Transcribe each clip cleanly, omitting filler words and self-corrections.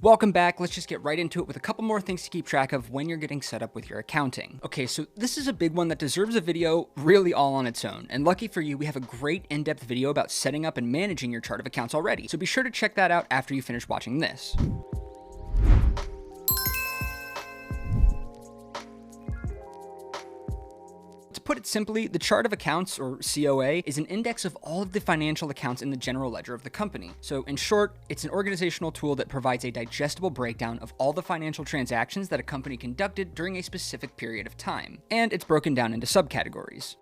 Welcome back. Let's just get right into it with a couple more things to keep track of when you're getting set up with your accounting. Okay, so this is a big one that deserves a video really all on its own. And lucky for you, we have a great in-depth video about setting up and managing your chart of accounts already. So be sure to check that out after you finish watching this. To put it simply, the chart of accounts, or COA, is an index of all of the financial accounts in the general ledger of the company. So in short, it's an organizational tool that provides a digestible breakdown of all the financial transactions that a company conducted during a specific period of time. And it's broken down into subcategories.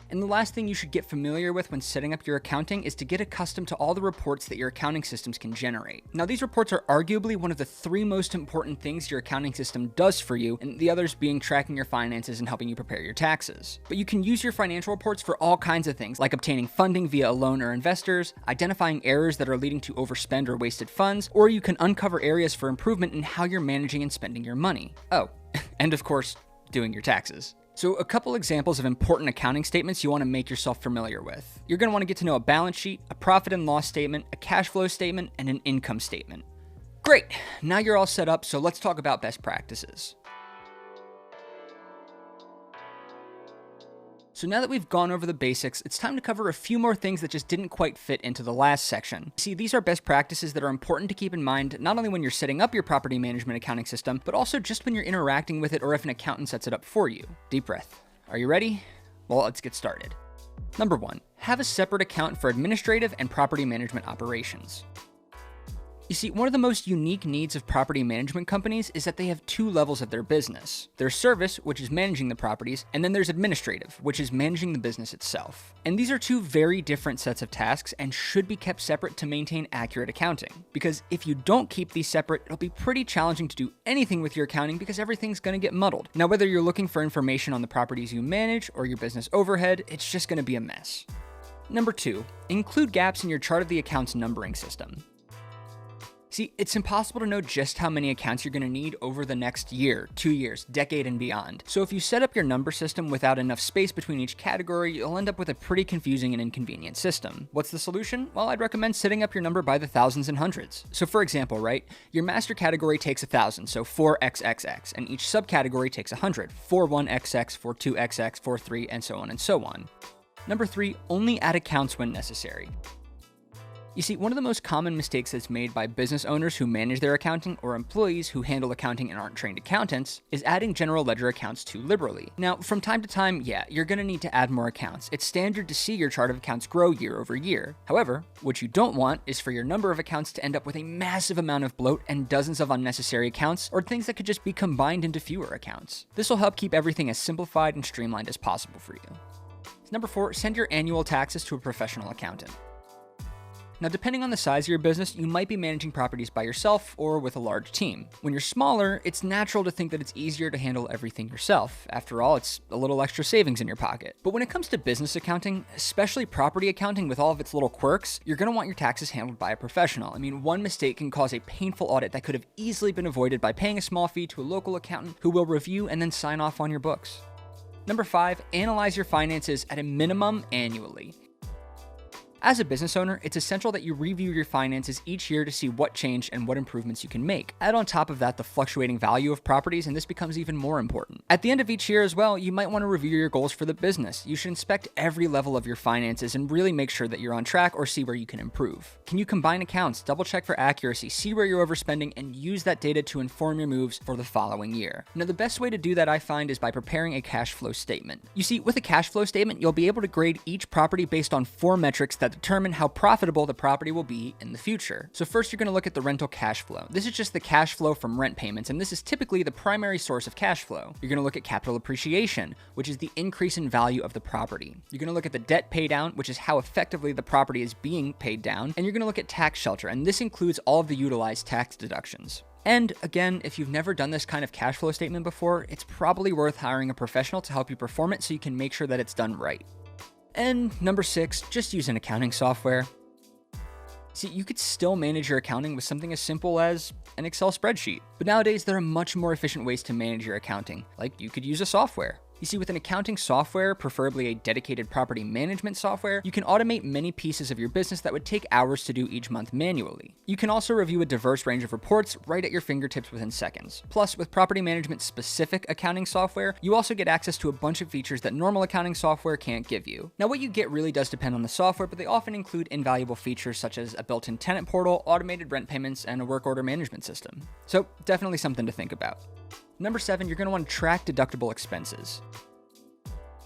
And the last thing you should get familiar with when setting up your accounting is to get accustomed to all the reports that your accounting systems can generate. Now, these reports are arguably one of the three most important things your accounting system does for you, and the others being tracking your finances and helping you prepare your taxes. But you can use your financial reports for all kinds of things, like obtaining funding via a loan or investors, identifying errors that are leading to overspend or wasted funds, or you can uncover areas for improvement in how you're managing and spending your money. Oh, and of course, doing your taxes. So a couple examples of important accounting statements you want to make yourself familiar with. You're going to want to get to know a balance sheet, a profit and loss statement, a cash flow statement, and an income statement. Great, now you're all set up, so let's talk about best practices. So now that we've gone over the basics, it's time to cover a few more things that just didn't quite fit into the last section. See, these are best practices that are important to keep in mind, not only when you're setting up your property management accounting system, but also just when you're interacting with it or if an accountant sets it up for you. Deep breath. Are you ready? Well, let's get started. Number 1, have a separate account for administrative and property management operations. You see, one of the most unique needs of property management companies is that they have two levels of their business. There's service, which is managing the properties, and then there's administrative, which is managing the business itself. And these are two very different sets of tasks and should be kept separate to maintain accurate accounting. Because if you don't keep these separate, it'll be pretty challenging to do anything with your accounting because everything's going to get muddled. Now, whether you're looking for information on the properties you manage or your business overhead, it's just going to be a mess. Number 2, include gaps in your chart of the accounts numbering system. See, it's impossible to know just how many accounts you're going to need over the next year, 2 years, decade, and beyond. So if you set up your number system without enough space between each category, you'll end up with a pretty confusing and inconvenient system. What's the solution? Well, I'd recommend setting up your number by the thousands and hundreds. So for example, right, your master category takes 1,000, so 4xxx, and each subcategory takes 100, 41xx, 42xx, 43, and so on and so on. Number 3, only add accounts when necessary. You see, one of the most common mistakes that's made by business owners who manage their accounting or employees who handle accounting and aren't trained accountants is adding general ledger accounts too liberally. Now, from time to time, yeah, you're going to need to add more accounts. It's standard to see your chart of accounts grow year over year. However, what you don't want is for your number of accounts to end up with a massive amount of bloat and dozens of unnecessary accounts or things that could just be combined into fewer accounts. This will help keep everything as simplified and streamlined as possible for you. Number 4, send your annual taxes to a professional accountant. Now, depending on the size of your business, you might be managing properties by yourself or with a large team. When you're smaller, it's natural to think that it's easier to handle everything yourself. After all, it's a little extra savings in your pocket. But when it comes to business accounting, especially property accounting with all of its little quirks, you're going to want your taxes handled by a professional. I mean, one mistake can cause a painful audit that could have easily been avoided by paying a small fee to a local accountant who will review and then sign off on your books. Number 5, analyze your finances at a minimum annually. As a business owner, it's essential that you review your finances each year to see what changed and what improvements you can make. Add on top of that the fluctuating value of properties, and this becomes even more important. At the end of each year as well, you might want to review your goals for the business. You should inspect every level of your finances and really make sure that you're on track or see where you can improve. Can you combine accounts, double check for accuracy, see where you're overspending, and use that data to inform your moves for the following year? Now, the best way to do that, I find, is by preparing a cash flow statement. You see, with a cash flow statement, you'll be able to grade each property based on 4 metrics that determine how profitable the property will be in the future. So first, you're going to look at the rental cash flow. This is just the cash flow from rent payments, and this is typically the primary source of cash flow. You're going to look at capital appreciation, which is the increase in value of the property. You're going to look at the debt pay down, which is how effectively the property is being paid down, and you're going to look at tax shelter, and this includes all of the utilized tax deductions. And again, if you've never done this kind of cash flow statement before, it's probably worth hiring a professional to help you perform it so you can make sure that it's done right. And number 6, just use an accounting software. See, you could still manage your accounting with something as simple as an Excel spreadsheet. But nowadays, there are much more efficient ways to manage your accounting. Like, you could use a software. You see, with an accounting software, preferably a dedicated property management software, you can automate many pieces of your business that would take hours to do each month manually. You can also review a diverse range of reports right at your fingertips within seconds. Plus, with property management specific accounting software, you also get access to a bunch of features that normal accounting software can't give you. Now, what you get really does depend on the software, but they often include invaluable features such as a built-in tenant portal, automated rent payments, and a work order management system. So, definitely something to think about. Number 7, you're going to want to track deductible expenses.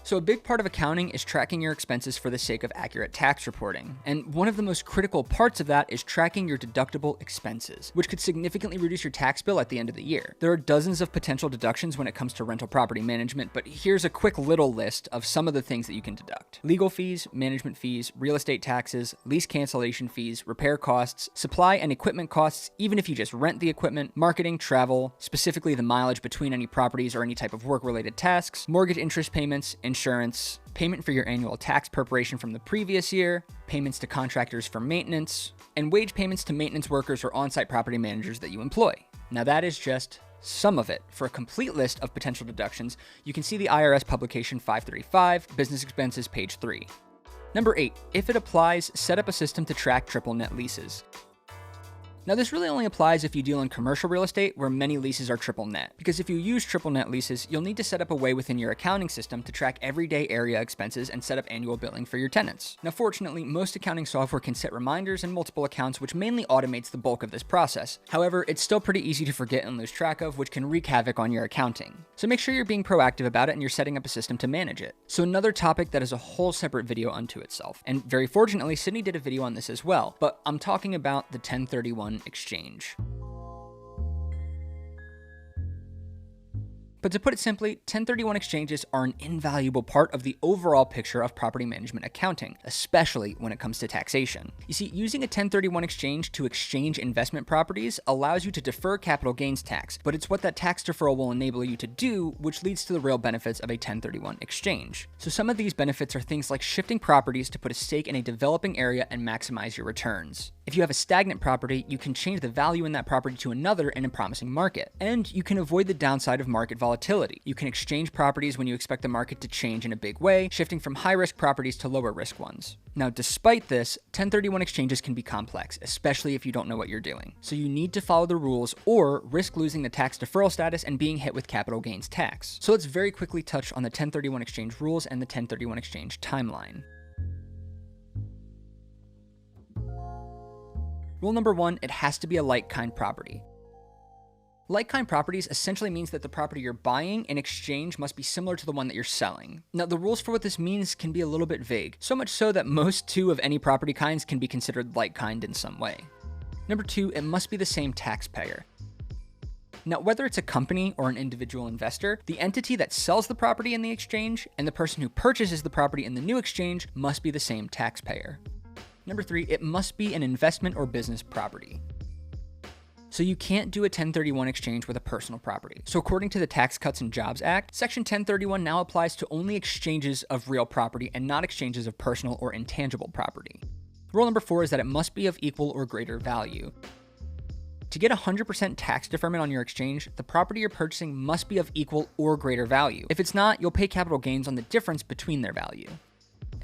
So a big part of accounting is tracking your expenses for the sake of accurate tax reporting. And one of the most critical parts of that is tracking your deductible expenses, which could significantly reduce your tax bill at the end of the year. There are dozens of potential deductions when it comes to rental property management, but here's a quick little list of some of the things that you can deduct. Legal fees, management fees, real estate taxes, lease cancellation fees, repair costs, supply and equipment costs, even if you just rent the equipment, marketing, travel, specifically the mileage between any properties or any type of work-related tasks, mortgage interest payments, insurance, payment for your annual tax preparation from the previous year, payments to contractors for maintenance, and wage payments to maintenance workers or on-site property managers that you employ. Now that is just some of it. For a complete list of potential deductions, you can see the IRS publication 535, Business Expenses, page 3. Number 8, if it applies, set up a system to track triple net leases. Now this really only applies if you deal in commercial real estate where many leases are triple net, because if you use triple net leases, you'll need to set up a way within your accounting system to track everyday area expenses and set up annual billing for your tenants. Now fortunately, most accounting software can set reminders in multiple accounts, which mainly automates the bulk of this process. However, it's still pretty easy to forget and lose track of, which can wreak havoc on your accounting. So make sure you're being proactive about it and you're setting up a system to manage it. So another topic that is a whole separate video unto itself, and very fortunately, Sydney did a video on this as well, but I'm talking about the 1031 exchange. But to put it simply, 1031 exchanges are an invaluable part of the overall picture of property management accounting, especially when it comes to taxation. You see, using a 1031 exchange to exchange investment properties allows you to defer capital gains tax, but it's what that tax deferral will enable you to do, which leads to the real benefits of a 1031 exchange. So some of these benefits are things like shifting properties to put a stake in a developing area and maximize your returns. If you have a stagnant property, you can change the value in that property to another in a promising market. And you can avoid the downside of market volatility. You can exchange properties when you expect the market to change in a big way, shifting from high-risk properties to lower-risk ones. Now, despite this, 1031 exchanges can be complex, especially if you don't know what you're doing. So you need to follow the rules or risk losing the tax deferral status and being hit with capital gains tax. So let's very quickly touch on the 1031 exchange rules and the 1031 exchange timeline. Rule number 1, it has to be a like-kind property. Like-kind properties essentially means that the property you're buying in exchange must be similar to the one that you're selling. Now, the rules for what this means can be a little bit vague, so much so that most two of any property kinds can be considered like-kind in some way. Number 2, it must be the same taxpayer. Now, whether it's a company or an individual investor, the entity that sells the property in the exchange and the person who purchases the property in the new exchange must be the same taxpayer. Number 3, it must be an investment or business property. So you can't do a 1031 exchange with a personal property. So according to the Tax Cuts and Jobs Act, Section 1031 now applies to only exchanges of real property and not exchanges of personal or intangible property. Rule number 4 is that it must be of equal or greater value. To get 100% tax deferment on your exchange, the property you're purchasing must be of equal or greater value. If it's not, you'll pay capital gains on the difference between their value.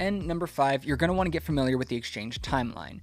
And number 5, you're going to want to get familiar with the exchange timeline.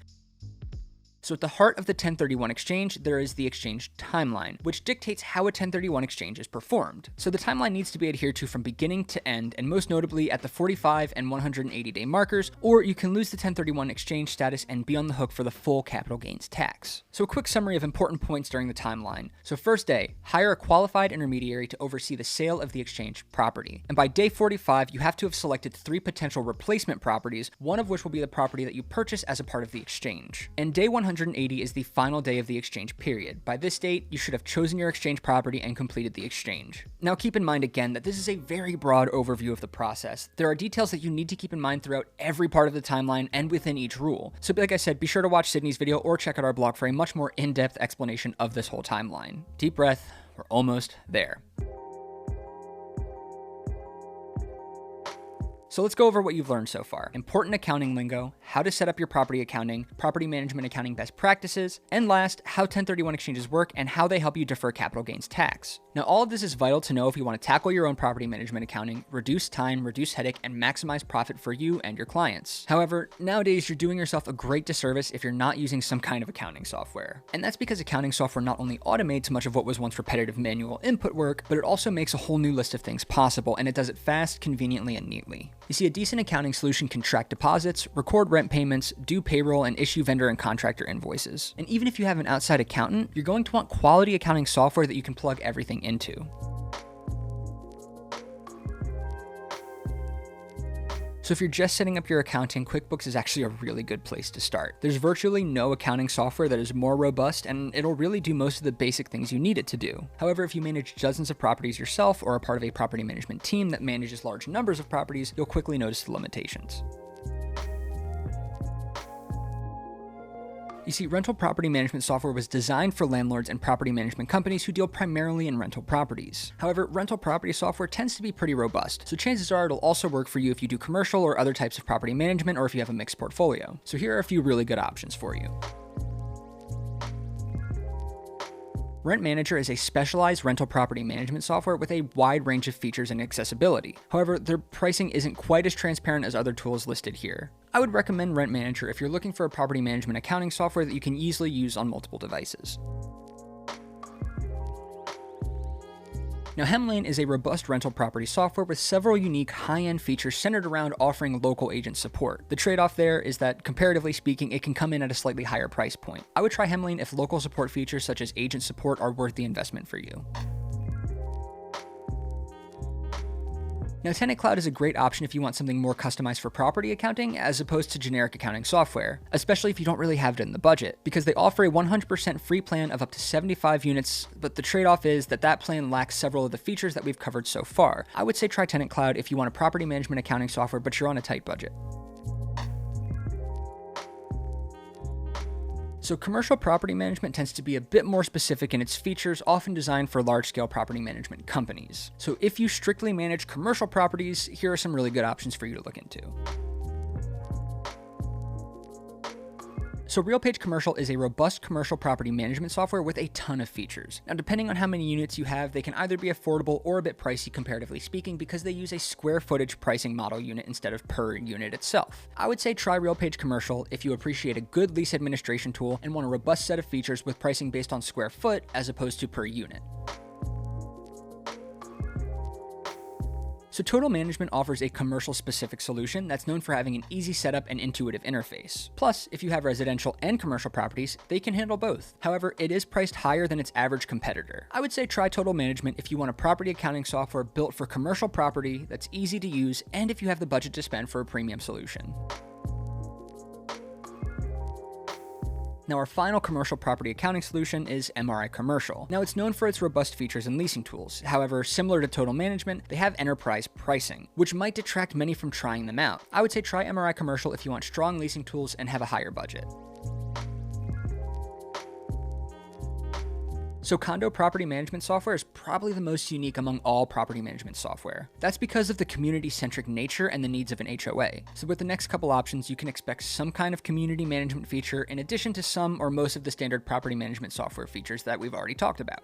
So at the heart of the 1031 exchange, there is the exchange timeline, which dictates how a 1031 exchange is performed. So the timeline needs to be adhered to from beginning to end, and most notably at the 45 and 180-day markers, or you can lose the 1031 exchange status and be on the hook for the full capital gains tax. So a quick summary of important points during the timeline. So first day, hire a qualified intermediary to oversee the sale of the exchange property. And by day 45, you have to have selected 3 potential replacement properties, one of which will be the property that you purchase as a part of the exchange. And day 180 is the final day of the exchange period. By this date, you should have chosen your exchange property and completed the exchange. Now keep in mind again that this is a very broad overview of the process. There are details that you need to keep in mind throughout every part of the timeline and within each rule. So like I said, be sure to watch Sydney's video or check out our blog for a much more in-depth explanation of this whole timeline. Deep breath, we're almost there. So let's go over what you've learned so far. Important accounting lingo, how to set up your property accounting, property management accounting best practices, and last, how 1031 exchanges work and how they help you defer capital gains tax. Now, all of this is vital to know if you want to tackle your own property management accounting, reduce time, reduce headache, and maximize profit for you and your clients. However, nowadays you're doing yourself a great disservice if you're not using some kind of accounting software. And that's because accounting software not only automates much of what was once repetitive manual input work, but it also makes a whole new list of things possible, and it does it fast, conveniently, and neatly. You see, a decent accounting solution can track deposits, record rent payments, do payroll, and issue vendor and contractor invoices. And even if you have an outside accountant, you're going to want quality accounting software that you can plug everything into. So if you're just setting up your accounting, QuickBooks is actually a really good place to start. There's virtually no accounting software that is more robust, and it'll really do most of the basic things you need it to do. However, if you manage dozens of properties yourself or are part of a property management team that manages large numbers of properties, you'll quickly notice the limitations. You see, rental property management software was designed for landlords and property management companies who deal primarily in rental properties. However, rental property software tends to be pretty robust, so chances are it'll also work for you if you do commercial or other types of property management or if you have a mixed portfolio. So here are a few really good options for you. Rent Manager is a specialized rental property management software with a wide range of features and accessibility. However, their pricing isn't quite as transparent as other tools listed here. I would recommend Rent Manager if you're looking for a property management accounting software that you can easily use on multiple devices. Now, Hemlane is a robust rental property software with several unique high-end features centered around offering local agent support. The trade-off there is that, comparatively speaking, it can come in at a slightly higher price point. I would try Hemlane if local support features such as agent support are worth the investment for you. Now, Tenant Cloud is a great option if you want something more customized for property accounting as opposed to generic accounting software, especially if you don't really have it in the budget, because they offer a 100% free plan of up to 75 units, but the trade-off is that that plan lacks several of the features that we've covered so far. I would say try Tenant Cloud if you want a property management accounting software, but you're on a tight budget. So commercial property management tends to be a bit more specific in its features, often designed for large-scale property management companies. So if you strictly manage commercial properties, here are some really good options for you to look into. So RealPage Commercial is a robust commercial property management software with a ton of features. Now, depending on how many units you have, they can either be affordable or a bit pricey comparatively speaking because they use a square footage pricing model unit instead of per unit itself. I would say try RealPage Commercial if you appreciate a good lease administration tool and want a robust set of features with pricing based on square foot as opposed to per unit. So Total Management offers a commercial-specific solution that's known for having an easy setup and intuitive interface. Plus, if you have residential and commercial properties, they can handle both. However, it is priced higher than its average competitor. I would say try Total Management if you want a property accounting software built for commercial property that's easy to use and if you have the budget to spend for a premium solution. Now, our final commercial property accounting solution is MRI Commercial. Now, it's known for its robust features and leasing tools. However, similar to Total Management, they have enterprise pricing, which might detract many from trying them out. I would say try MRI Commercial if you want strong leasing tools and have a higher budget. So Condo property management software is probably the most unique among all property management software. That's because of the community-centric nature and the needs of an HOA. So with the next couple options, you can expect some kind of community management feature in addition to some or most of the standard property management software features that we've already talked about.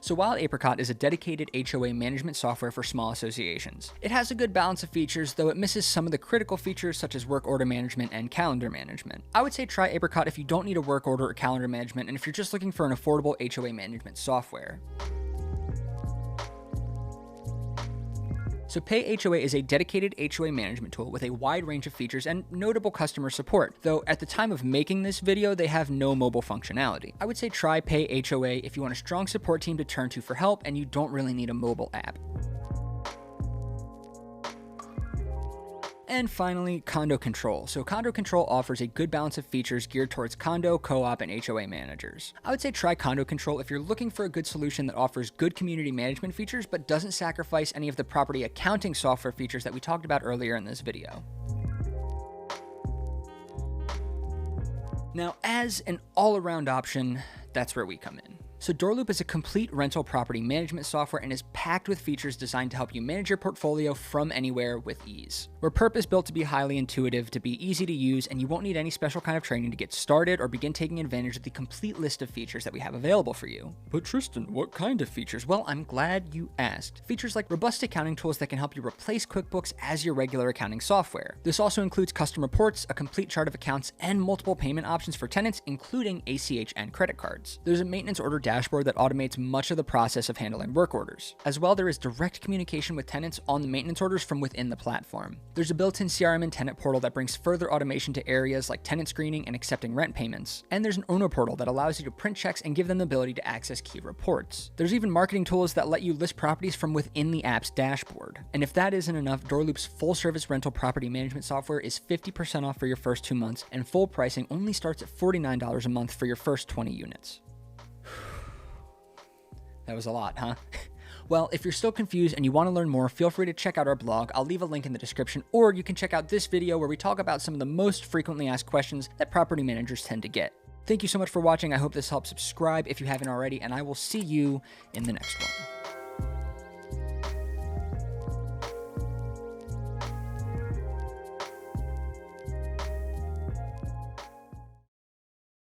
So while Apricot is a dedicated HOA management software for small associations, it has a good balance of features, though it misses some of the critical features such as work order management and calendar management. I would say try Apricot if you don't need a work order or calendar management and if you're just looking for an affordable HOA management software. So Pay HOA is a dedicated HOA management tool with a wide range of features and notable customer support, though at the time of making this video, they have no mobile functionality. I would say try Pay HOA if you want a strong support team to turn to for help and you don't really need a mobile app. And finally, Condo Control. So Condo Control offers a good balance of features geared towards condo, co-op, and HOA managers. I would say try Condo Control if you're looking for a good solution that offers good community management features but doesn't sacrifice any of the property accounting software features that we talked about earlier in this video. Now, as an all-around option, that's where we come in. So Doorloop is a complete rental property management software and is packed with features designed to help you manage your portfolio from anywhere with ease. We're purpose-built to be highly intuitive, to be easy to use, and you won't need any special kind of training to get started or begin taking advantage of the complete list of features that we have available for you. But Tristan, what kind of features? Well, I'm glad you asked. Features like robust accounting tools that can help you replace QuickBooks as your regular accounting software. This also includes custom reports, a complete chart of accounts, and multiple payment options for tenants, including ACH and credit cards. There's a maintenance order dashboard that automates much of the process of handling work orders. As well, there is direct communication with tenants on the maintenance orders from within the platform. There's a built-in CRM and tenant portal that brings further automation to areas like tenant screening and accepting rent payments. And there's an owner portal that allows you to print checks and give them the ability to access key reports. There's even marketing tools that let you list properties from within the app's dashboard. And if that isn't enough, Doorloop's full-service rental property management software is 50% off for your first 2 months, and full pricing only starts at $49 a month for your first 20 units. That was a lot, huh? Well, if you're still confused and you want to learn more, feel free to check out our blog. I'll leave a link in the description, or you can check out this video where we talk about some of the most frequently asked questions that property managers tend to get. Thank you so much for watching. I hope this helps. Subscribe if you haven't already, and I will see you in the next one.